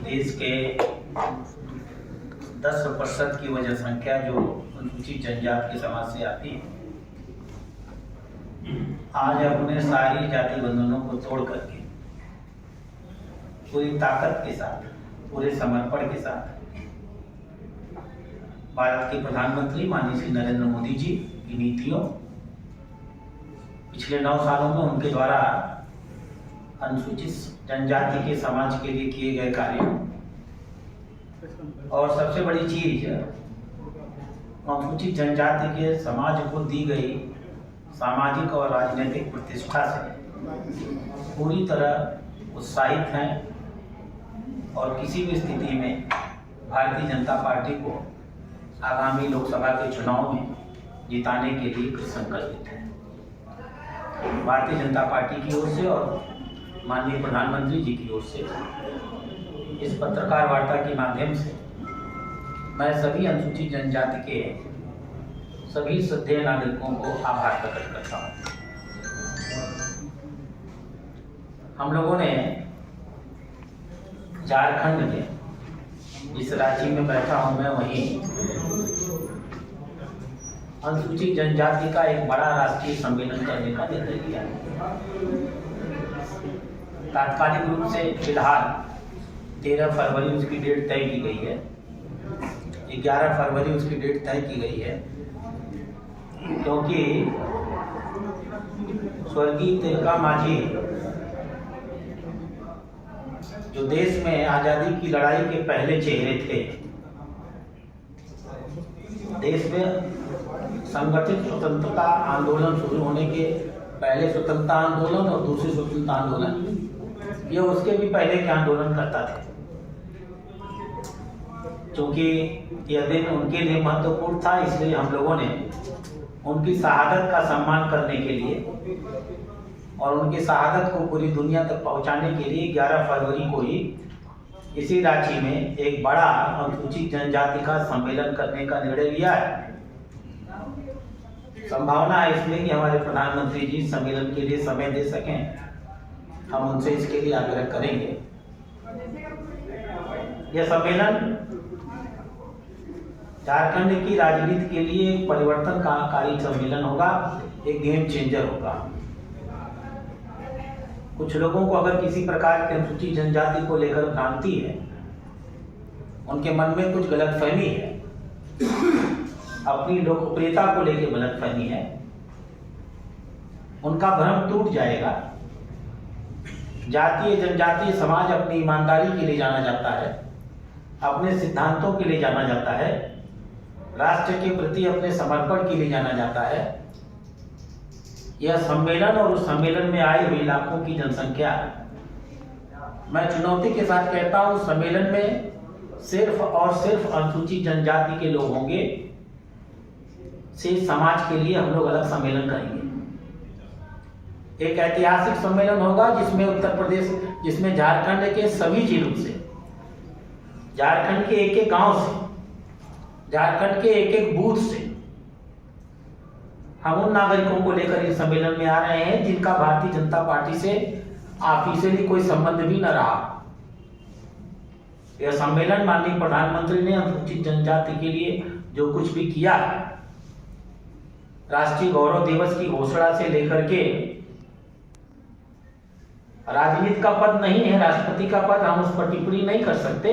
देश के 10% की वजह संख्या जो अनुसूचित जनजाति के समाज से आती है, आज अपने सारी जाति बंधनों को तोड़ करके पूरी ताकत के साथ, पूरे समर्पण के साथ भारत के प्रधानमंत्री माननीय श्री नरेंद्र मोदी जी की नीतियों, पिछले 9 सालों में उनके द्वारा अनुसूचित जनजाति के समाज के लिए किए गए कार्यों और सबसे बड़ी चीज अनुसूचित जनजाति के समाज को दी गई सामाजिक और राजनीतिक प्रतिष्ठा से पूरी तरह उत्साहित हैं और किसी भी स्थिति में भारतीय जनता पार्टी को आगामी लोकसभा के चुनाव में जिताने के लिए संकल्पित है। भारतीय जनता पार्टी की ओर से और माननीय प्रधानमंत्री जी की ओर से इस पत्रकार वार्ता के माध्यम से मैं सभी अनुसूचित जनजाति के सभी श्रद्धेय नागरिकों को आभार प्रकट करता हूँ। हम लोगों ने झारखंड में, जिस राज्य में बैठा हूँ मैं, वहीं अनुसूचित जनजाति का एक बड़ा राष्ट्रीय सम्मेलन करने का निर्णय लिया है। तात्कालिक रूप से फिलहाल 13 फरवरी उसकी डेट तय की गई है, 11 फरवरी उसकी डेट तय की गई है, क्योंकि स्वर्गीय तिलका मांझी जो देश में आजादी की लड़ाई के पहले चेहरे थे, देश में संगठित स्वतंत्रता आंदोलन शुरू होने के पहले स्वतंत्रता आंदोलन और दूसरे स्वतंत्रता आंदोलन, ये उसके भी पहले के आंदोलन करता थे। क्योंकि यह दिन उनके लिए महत्वपूर्ण था, इसलिए हम लोगों ने उनकी शहादत का सम्मान करने के लिए और उनकी शहादत को पूरी दुनिया तक पहुंचाने के लिए 11 फरवरी को ही इसी रांची में एक बड़ा अनुसूचित जनजाति का सम्मेलन करने का निर्णय लिया है। संभावना है इसमें कि हमारे प्रधानमंत्री जी सम्मेलन के लिए समय दे सकें, हम उनसे इसके लिए आग्रह करेंगे। यह सम्मेलन झारखंड की राजनीति के लिए एक परिवर्तनकारी सम्मेलन होगा, एक गेम चेंजर होगा। कुछ लोगों को अगर किसी प्रकार के अनुसूचित जनजाति को लेकर भ्रांति है, उनके मन में कुछ गलतफहमी है, अपनी लोकप्रियता को लेकर गलतफहमी है, उनका भ्रम टूट जाएगा। जातीय जनजातीय समाज अपनी ईमानदारी के लिए जाना जाता है, अपने सिद्धांतों के लिए जाना जाता है, राष्ट्र के प्रति अपने समर्पण के लिए जाना जाता है। यह सम्मेलन और उस सम्मेलन में आई हुई लाखों की जनसंख्या, मैं चुनौती के साथ कहता हूं, सम्मेलन में सिर्फ और सिर्फ अनुसूचित जनजाति के लोग होंगे। सिर्फ समाज के लिए हम लोग अलग सम्मेलन करेंगे। एक ऐतिहासिक सम्मेलन होगा जिसमें उत्तर प्रदेश, जिसमें झारखंड के सभी जिलों से, झारखंड के एक-एक गांव से, झारखंड के एक-एक बूथ से हम उन नागरिकों को लेकर इस सम्मेलन में आ रहे हैं जिनका भारतीय जनता पार्टी से ऑफिशियली कोई संबंध भी न रहा। यह सम्मेलन माननीय प्रधानमंत्री ने अनुसूचित जनजाति के लिए जो कुछ भी किया है, राष्ट्रीय गौरव दिवस की घोषणा से लेकर के, राजनीति का पद नहीं है, राष्ट्रपति का पद, हम उस पर टिप्पणी नहीं कर सकते,